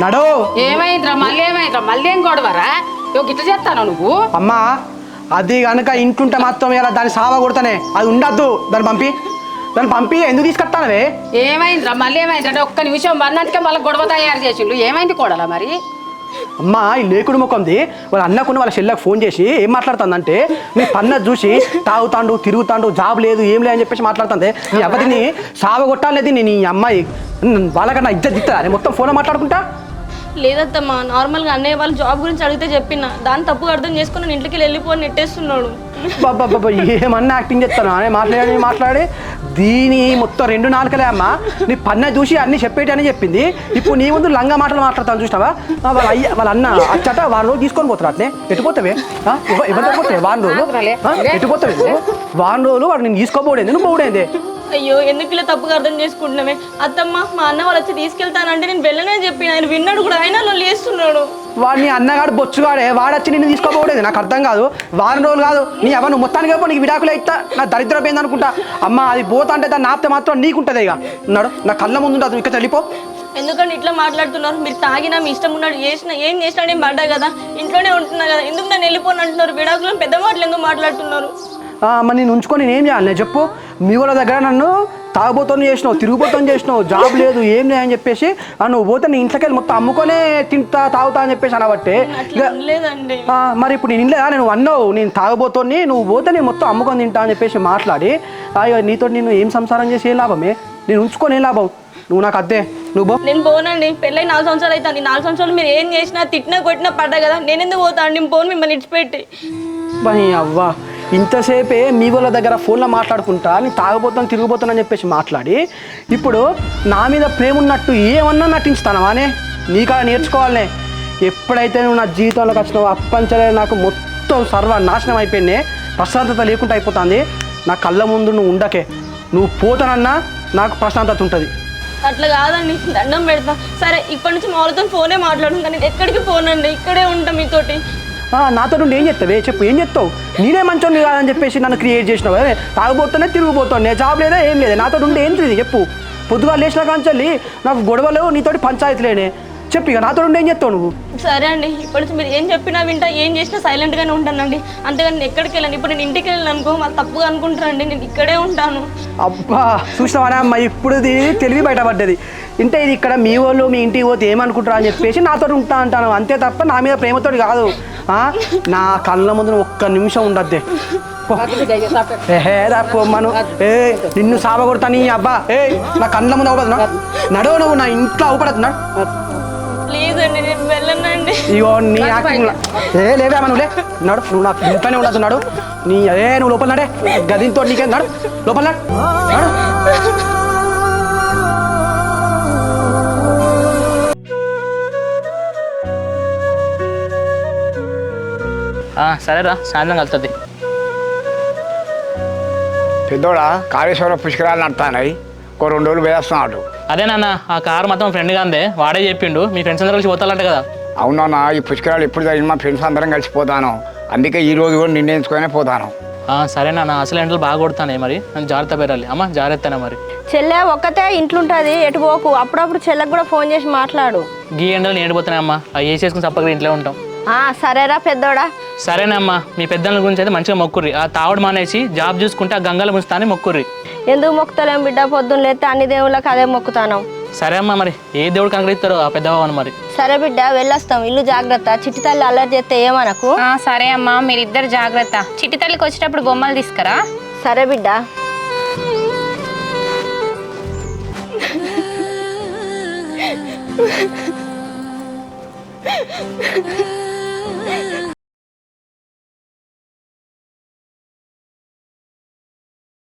నడు. ఏమైందిరా మళ్ళీ ఏం గొడవరా గిట్ట చేస్తాను నువ్వు? అమ్మా అది కనుక ఇంటుంటే మాత్రం ఇలా దాన్ని సావా కొడతానే, అది ఉండద్దు. దాన్ని పంపి ఎందుకు తీసుకొస్తానవే? ఏమైందిరా మళ్ళీ ఏమైంది? ఒక్క నిమిషం వన్నందుకే మళ్ళీ గొడవ తయారు చేసిండు. ఏమైంది కోడలా మరి? అమ్మా ఈ లేకుడు ముఖంది వాళ్ళ అన్నకున్న వాళ్ళ చెల్లెకి ఫోన్ చేసి ఏం మాట్లాడుతుందంటే, నీ పన్నది చూసి తాగుతాండు తిరుగుతాండు జాబ్ లేదు ఏం లేదు అని చెప్పేసి మాట్లాడుతుంది. నీ అవ్వదిని సావ కొట్టాలేదు నీ అమ్మాయి వాళ్ళకన్నా ఇజ్జత్ ఇస్తుందా? నేను మొత్తం ఫోన్లో మాట్లాడుకుంటా. లేదత్తమ్మా, నార్మల్గా అన్నయ్య వాళ్ళు జాబ్ గురించి అడిగితే చెప్పిన దాన్ని తప్పుగా అర్థం చేసుకుని నేను ఇంటికి వెళ్ళిపోని నెట్టేస్తున్నాడు. బాబా ఏమన్నా యాక్టింగ్ చేస్తాను అని మాట్లాడి దీని మొత్తం 2 నాలుకలే అమ్మ. నీ పన్న చూసి అన్ని చెప్పేటని చెప్పింది. ఇప్పుడు నీ ముందు లంగా మాటలు మాట్లాడతాను చూసినావా? వాళ్ళ అన్న అచ్చట వారం రోజులు తీసుకొని పోతారు. అట్నే ఎట్టుపోతావే ఎవరితో పోతావే? వారం రోజులు ఎట్టుపోతావే? వారం రోజులు వాడు నేను తీసుకోబోడేంది, నువ్వు పోడేంది? అయ్యో ఎందుకు ఇలా తప్పుగా అర్థం చేసుకుంటున్నామే అత్తమ్మ. మా అన్న వాళ్ళు వచ్చి తీసుకెళ్తానంటే నేను వెళ్ళనే చెప్పిన, ఆయన విన్నాడు కూడా, ఆయన వాళ్ళు చేస్తున్నాడు. వాడిని అన్నగాడు బొచ్చుగాడే వాడొచ్చి నిన్ను తీసుకోబోడేది. నాకు అర్థం కాదు. వారం రోజులు కాదు నీ అవ్వ నువ్వు మొత్తానికి నీకు విడాకులు ఇస్తా. నా దరిద్రం పోయింది అనుకుంటా. అమ్మ అది పోతా అంటే దాన్ని ఆపితే మాత్రం నీకుంటుంది. ఇక ఉన్నాడు నా కళ్ళ ముందు ఉండదు, ఇక్కడ వెళ్ళిపో. ఎందుకంటే ఇట్లా మాట్లాడుతున్నారు? మీరు తాగినా మీ ఇష్టం ఉన్నాడు ఏం చేసినా నేను పడ్డా కదా, ఇంట్లోనే ఉంటున్నా కదా, ఎందుకు నన్ను వెళ్ళిపోను అంటున్నారు? విడాకులను పెద్ద మాటలు ఎందుకు మాట్లాడుతున్నారు? మరి నేను ఉంచుకొని నేనేం చేయాలి? నేను చెప్పు. మీ వాళ్ళ దగ్గర నన్ను తాగుబోతోని చేసినావు, తిరుగుబోతోని చేసినావు, జాబ్ లేదు ఏం లేదని చెప్పేసి నువ్వు పోతే నీ ఇంట్లోకి వెళ్ళి మొత్తం అమ్ముకొనే తింటా తాగుతా అని చెప్పేసి అనబట్టే. మరి ఇప్పుడు నేను ఇంట్లేదా? నేను అన్నావు నేను తాగుబోతోని, నువ్వు పోతే నేను మొత్తం అమ్ముకొని తింటా అని చెప్పేసి మాట్లాడి నీతో నేను ఏం సంసారం చేసి ఏం లాభమే? నేను ఉంచుకొని ఏం లాభం? నువ్వు నాకు అద్దే నువ్వు. నేను పోనండి, పెళ్ళై 4 సంవత్సరాలు అవుతుంది. 4 సంవత్సరాలు మీరు ఏం చేసినా తిట్టినా కొట్టినా పడ్డా కదా, నేను ఎందుకు పోతాను? నేను పోను మిమ్మల్ని ఇచ్చిపెట్టి. అవ్వా ఇంతసేపే మీ వాళ్ళ దగ్గర ఫోన్లో మాట్లాడుకుంటా నీ తాగబోతాను తిరిగిపోతానని చెప్పేసి మాట్లాడి ఇప్పుడు నా మీద ప్రేమ ఉన్నట్టు ఏమన్నా నటించుతానవానే? నీకా నేర్చుకోవాలనే. ఎప్పుడైతే నువ్వు నా జీవితంలోకి వచ్చినావు అప్పంచలే నాకు మొత్తం సర్వనాశనం అయిపోయింది. ప్రశాంతత లేకుండా అయిపోతుంది. నా కళ్ళ ముందు నువ్వు ఉండకే. నువ్వు పోతానన్నా నాకు ప్రశాంతత ఉంటుంది. అట్లా కాదండి, దండం పెడతా. సరే ఇప్పటి నుంచి మా వాళ్ళతో ఫోనే మాట్లాడుతాను, కానీ ఎక్కడికి పోనండి, ఇక్కడే ఉంటాం మీతోటి. నాతో నుండి ఏం చెప్తావే? చెప్పు ఏం చెప్తావు? నేనే మంచోని కాదని చెప్పేసి నన్ను క్రియేట్ చేసినావు. అదే తాగుబోతానే తిరిగిపోతాను, జాబ్ లేదా ఏం లేదా, నాతో ఉండి ఏం తెలియదు చెప్పు. పొద్దుగా లేచిన కాంచెల్లి నాకు గొడవలు నీతోటి పంచాయతీలేనే. చెప్పు ఇక నాతో ఉండి ఏం చెప్తావు నువ్వు? సరే అండి, ఇప్పటి నుంచి మీరు ఏం చెప్పినా వింటా, ఏం చేసినా సైలెంట్గానే ఉంటానండి. అంతేగాని నేను ఎక్కడికి వెళ్ళండి. ఇప్పుడు నేను ఇంటికి వెళ్ళాను అనుకో వాళ్ళు తప్పుగా అనుకుంటారండి, నేను ఇక్కడే ఉంటాను. అబ్బా చూసినావానే అమ్మ, ఇప్పుడు తెలివి బయటపడ్డది. అంటే ఇది ఇక్కడ మీ వాళ్ళు మీ ఇంటికి పోతే ఏమనుకుంటారా అని చెప్పేసి నాతో ఉంటా అంటాను అంతే తప్ప నా మీద ప్రేమతోటి కాదు. నా కళ్ళ ముందు ఒక్క నిమిషం ఉండద్దే. పొమ్మను నిన్ను సావ కొడతా నీ అబ్బా. నా కళ్ళ ముందు అవ్వదు. నడవు నువ్వు నా ఇంట్లో అవపడద్దు. ప్లీజ్ అండి నేను వెళ్ళనండి. ఇగో నీ యాక్టింగ్ లేవే అమ్మ, నువ్వులే నడు. నువ్వు నాకు ఇంట్లోనే ఉండదు. నడు నీ నువ్వు లోపల నడే గదితో నీకే. నడు లోపల నడు. సరేరా సాయంత్రం కలుతుంది. పెద్దోడా కాళేశ్వరం పుష్కరాలు నడుతున్నాయి, ఒక 2 రోజులు వేస్తున్నాడు. అదే నాన్న ఆ కారు మొత్తం ఫ్రెండ్ గాందే, వాడే చెప్పిండు మీ ఫ్రెండ్స్ అందరూ కలిసి పోతాలంట కదా. అవునన్నా ఈ పుష్కరాలు ఎప్పుడు జరిగిన మా ఫ్రెండ్స్ అందరం కలిసిపోతాను, అందుకే ఈ రోజు కూడా నిర్ణయించుకునే పోతాను. సరే నాన్న, అసలు ఎండలు బాగా కొడుతున్నాయి, మరి జాగ్రత్త పెరాలి. అమ్మ జాగ్రత్తనే మరి. చెల్లె ఒక్కతే ఇంట్లుంటుంది, ఎటు పోకు. అప్పుడప్పుడు చెల్లెకి కూడా ఫోన్ చేసి మాట్లాడు. గీ ఎండలు నేడిపోతున్నాయమ్మా, అవి వేసేసుకుని తప్పక ఇంట్లో ఉంటాం. సరేరా పెద్దోడా. సరేనమ్మా, మీ పెద్దల గురించి అయితే మంచిగా మొక్కుర్రి. ఆ తావుడు మానేసి జాబ్ చూసుకుంటే ఆ గంగల ముంచుతా అని మొక్కుర్రి. ఎందుకు మొక్కుతలేం బిడ్డ, పొద్దున్న లేస్తే అన్ని దేవుళ్ళకి అదే మొక్కుతాను. సరే అమ్మా, మరి ఏ దేవుడు కనుకరిస్తారో ఆ పెద్దవాళ్ళు మరి. సరే బిడ్డ వెళ్ళొస్తాం, ఇల్లు జాగ్రత్త. చిట్టి తల్లి అల్లరి చేస్తే ఏమనకు. సరే అమ్మా, మీరిద్దరు జాగ్రత్త. చిట్టి తల్లికి వచ్చేటప్పుడు బొమ్మలు తీసుకురా. సరే బిడ్డ.